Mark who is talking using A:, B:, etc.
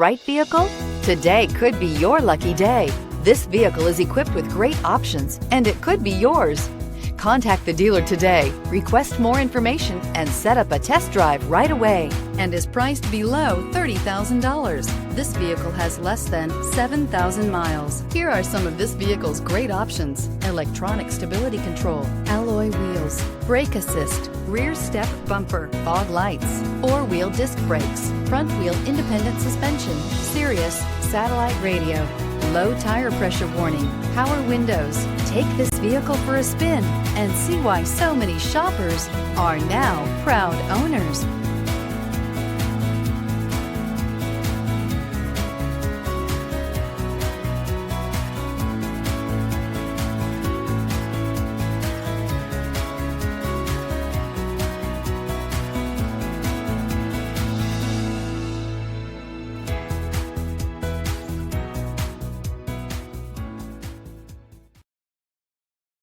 A: Right vehicle? Today could be your lucky day. This vehicle is equipped with great options, and it could be yours. Contact the dealer today, request more information, and set up a test drive right away, and is priced below $30,000. This vehicle has less than 7,000 miles. Here are some of this vehicle's great options: electronic stability control, alloy wheels, brake assist, rear step bumper, fog lights, four-wheel disc brakes, front wheel independent suspension, Sirius satellite radio, low tire pressure warning, power windows. Take this vehicle for a spin and see why so many shoppers are now proud owners.